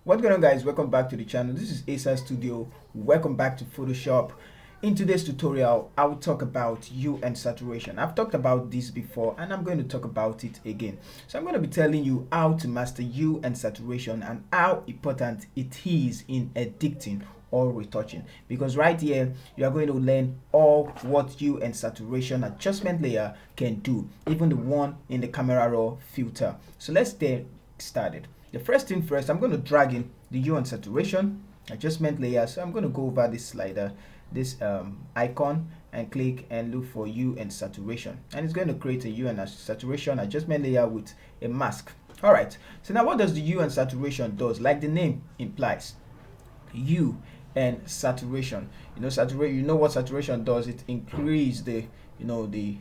What's going on, guys? Welcome back to the channel. This is Eazy Studio. Welcome back to Photoshop. In today's tutorial, I will talk about hue and saturation. I've talked about this before and I'm going to talk about it again. So I'm going to be telling you how to master hue and saturation and how important it is in editing or retouching, because right here you are going to learn all what hue and saturation adjustment layer can do, even the one in the camera raw filter. So let's get started. The first thing first, I'm going to drag in the hue and saturation adjustment layer. So I'm going to go over this slider, this icon, and click and look for hue and saturation, and it's going to create a hue and saturation adjustment layer with a mask. All right, so now what does the hue and saturation does? Like the name implies, hue and saturation. You know what saturation does? It increases the the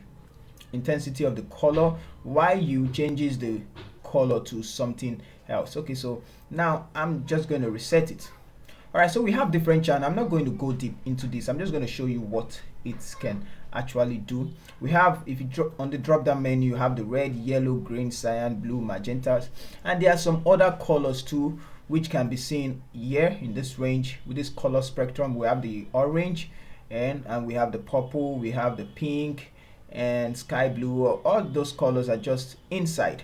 intensity of the color, while hue changes the color to something else. Okay, so now I'm just going to reset it. All right, so we have different channels. I'm not going to go deep into this. I'm just going to show you what it can actually do. We have, if you drop on the drop down menu, you have the red, yellow, green, cyan, blue, magentas, and there are some other colors too which can be seen here in this range. With this color spectrum, we have the orange, and we have the purple, we have the pink and sky blue. All those colors are just inside,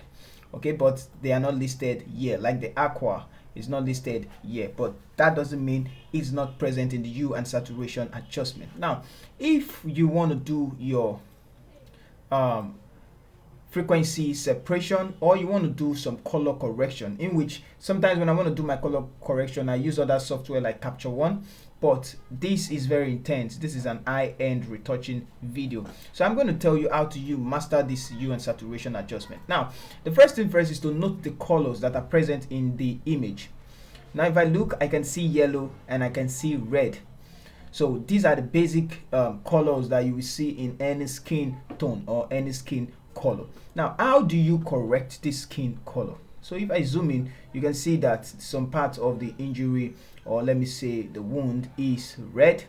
okay, but they are not listed here. Like the aqua is not listed here, but that doesn't mean it's not present in the hue and saturation adjustment. Now if you want to do your frequency separation, or you want to do some color correction, in which sometimes when I want to do my color correction I use other software like Capture One, but this is very intense. This is an high-end retouching video, so I'm going to tell you how to master this hue and saturation adjustment. Now the first thing first is to note the colors that are present in the image. Now if I look, I can see yellow and I can see red. So these are the basic colors that you will see in any skin tone or any skin color. Now how do you correct this skin color? So if I zoom in, you can see that some part of the injury, or let me say the wound, is red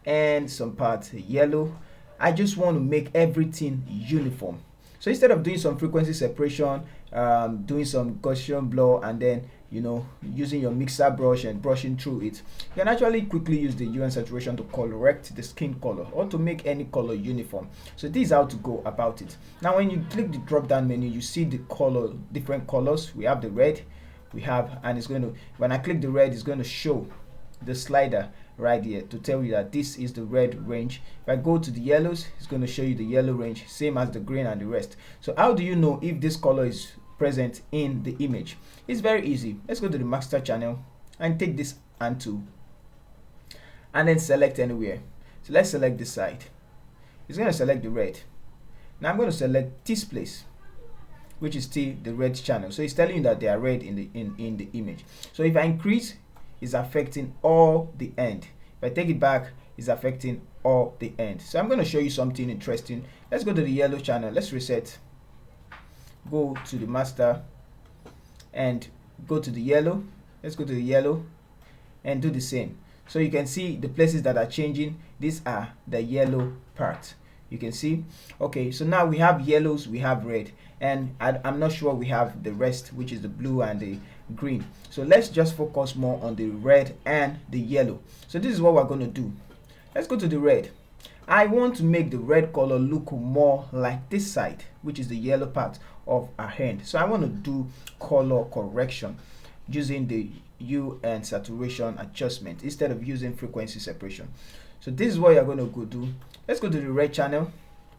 and some part yellow. I just want to make everything uniform. So instead of doing some frequency separation, doing some Gaussian blur, and then using your mixer brush and brushing through it, you can actually quickly use the hue and saturation to correct the skin color or to make any color uniform. So this is how to go about it. Now when you click the drop down menu, you see the color, different colors. We have the red, we have, and it's going to, when I click the red, it's going to show the slider right here to tell you that this is the red range. If I go to the yellows, it's going to show you the yellow range, same as the green and the rest. So how do you know if this color is present in the image? It's very easy. Let's go to the master channel and take this hand tool and then select anywhere. So let's select this side. It's going to select the red. Now I'm going to select this place, which is still the red channel. So it's telling you that they are red in the image. So if I increase, it's affecting all the end. If I take it back, it's affecting all the end. So I'm going to show you something interesting. Let's go to the yellow channel. Let's reset. Go to the master and go to the yellow. Let's go to the yellow and do the same. So you can see the places that are changing. These are the yellow part. You can see. Okay, so now we have yellows, we have red, and I'm not sure we have the rest, which is the blue and the green. So let's just focus more on the red and the yellow. So this is what we're going to do. Let's go to the red. I want to make the red color look more like this side, which is the yellow part of our hand. So I want to do color correction using the hue and saturation adjustment instead of using frequency separation. So this is what you're going to go do. Let's go to the red channel,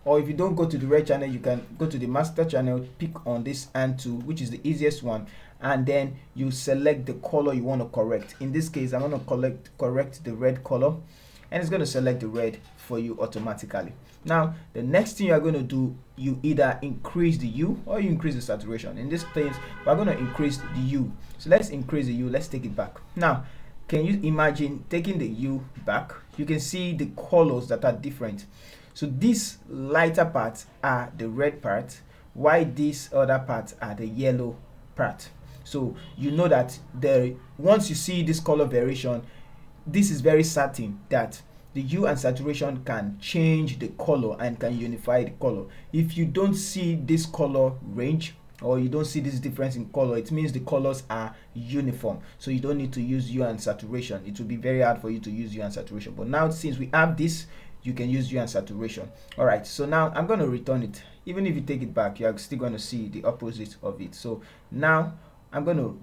or if you don't go to the red channel, you can go to the master channel, pick on this hand tool, which is the easiest one, and then you select the color you want to correct. In this case, I'm going to correct the red color, and it's going to select the red for you automatically. Now the next thing you are going to do, you either increase the hue or you increase the saturation. In this case, we're going to increase the hue. So let's increase the hue. Let's take it back. Now can you imagine taking the hue back? You can see the colors that are different. So these lighter parts are the red part, while these other parts are the yellow part. So you know that once you see this color variation, this is very certain that the hue and saturation can change the color and can unify the color. If you don't see this color range or you don't see this difference in color, it means the colors are uniform. So you don't need to use hue and saturation. It will be very hard for you to use hue and saturation. But now since we have this, you can use hue and saturation. All right, so now I'm going to return it. Even if you take it back, you're still going to see the opposite of it. So now I'm going to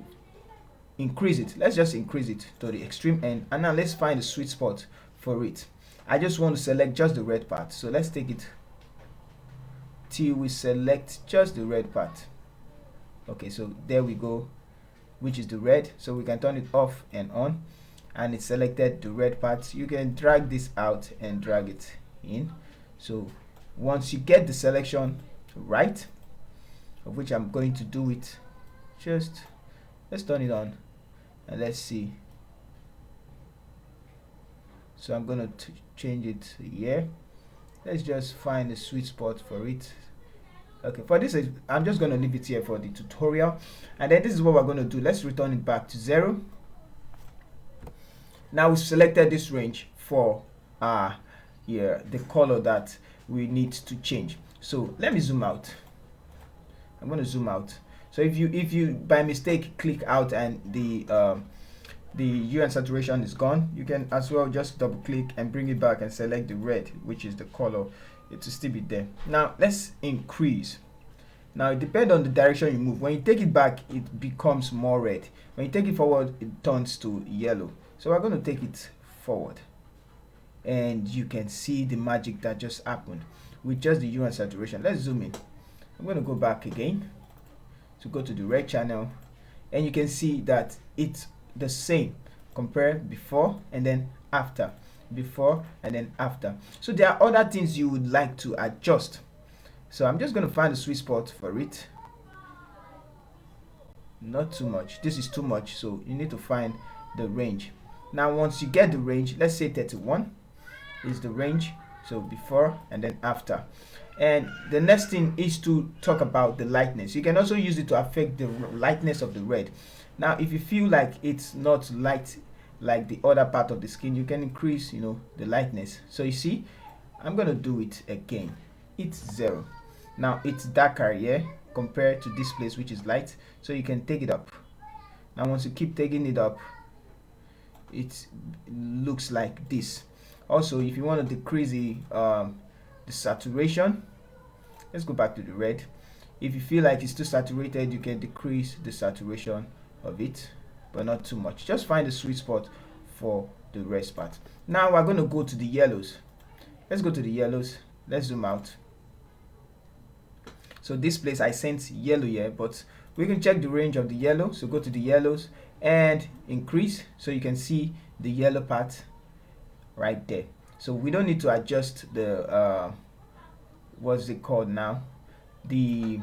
increase it. Let's just increase it to the extreme end, and now let's find the sweet spot for it. I just want to select just the red part, so let's take it till we select just the red part. Okay, so there we go, which is the red. So we can turn it off and on, and it selected the red part. You can drag this out and drag it in. So once you get the selection right, of which I'm going to do it, just let's turn it on and let's see. So I'm gonna change it here. Let's just find the sweet spot for it. Okay, for this I'm just gonna leave it here for the tutorial, and then this is what we're gonna do. Let's return it back to 0. Now we've selected this range for the color that we need to change. So let me zoom out. I'm gonna zoom out. So if you by mistake click out and the hue and saturation is gone, you can as well just double click and bring it back and select the red, which is the color. It will still be there. Now let's increase. Now it depends on the direction you move. When you take it back, it becomes more red. When you take it forward, it turns to yellow. So we're going to take it forward, and you can see the magic that just happened with just the hue and saturation. Let's zoom in. I'm going to go back again to go to the red channel, and you can see that it's the same. Compare before and then after, before and then after. So there are other things you would like to adjust. So I'm just going to find a sweet spot for it. Not too much. This is too much, so you need to find the range. Now once you get the range, let's say 31 is the range, so before and then after. And the next thing is to talk about the lightness. You can also use it to affect the lightness of the red. Now if you feel like it's not light like the other part of the skin, you can increase the lightness. So you see, I'm gonna do it again. It's 0. Now it's darker here compared to this place, which is light, so you can take it up. Now once you keep taking it up, it looks like this. Also, if you want to decrease the saturation, let's go back to the red. If you feel like it's too saturated, you can decrease the saturation of it, but not too much. Just find the sweet spot for the red part. Now we're going to go to the yellows. Let's go to the yellows. Let's zoom out. So this place I sent yellow here, but we can check the range of the yellow. So go to the yellows and increase, so you can see the yellow part right there. So we don't need to adjust the what's it called now, the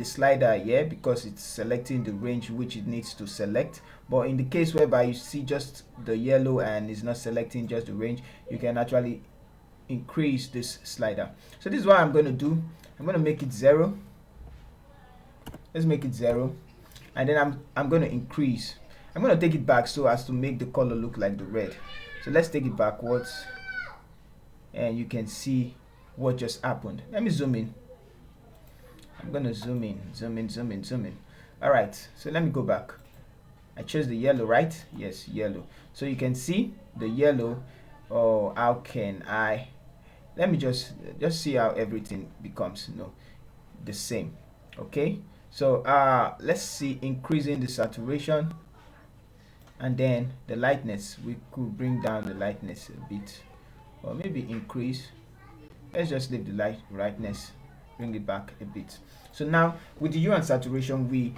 slider here, because it's selecting the range which it needs to select. But in the case whereby you see just the yellow and it's not selecting just the range, you can actually increase this slider. So this is what I'm going to do. I'm going to make it 0. Let's make it 0, and then I'm going to increase. I'm going to take it back so as to make the color look like the red. So let's take it backwards, and you can see what just happened. Let me zoom in. I'm going to zoom in, zoom in, zoom in, zoom in. All right, so let me go back. I chose the yellow, right? Yes, yellow. So you can see the yellow. Oh, how can I? Let me just see how everything becomes the same. Okay, so let's see, increasing the saturation, and then the lightness. We could bring down the lightness a bit, or maybe increase. Let's just leave the lightness, bring it back a bit. So now with the hue and saturation, we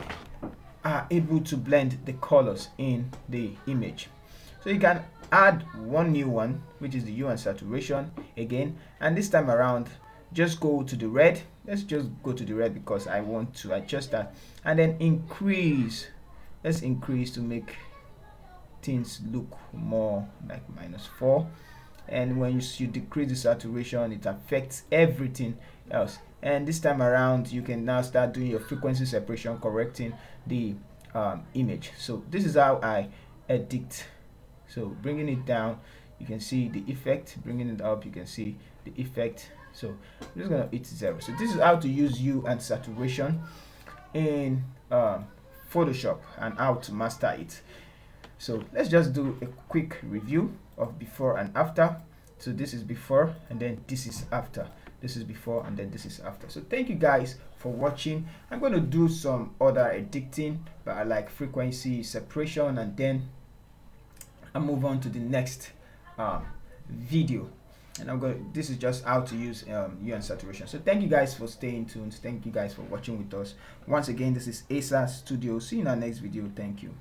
are able to blend the colors in the image. So you can add one new one, which is the hue and saturation again, and this time around just go to the red. Let's just go to the red because I want to adjust that, and then increase. Let's increase to make things look more like -4. And when you decrease the saturation, it affects everything else. And this time around, you can now start doing your frequency separation, correcting the image. So this is how I edit. So bringing it down, you can see the effect. Bringing it up, you can see the effect. So I'm just gonna hit 0. So this is how to use hue and saturation. in Photoshop and how to master it. So let's just do a quick review of before and after. So this is before and then this is after. This is before and then this is after. So thank you guys for watching. I'm going to do some other editing, but I like frequency separation, and then I'll move on to the next video. And this is just how to use HUE saturation. So thank you guys for staying tuned. Thank you guys for watching with us. Once again, this is Eazy Studio. See you in our next video. Thank you.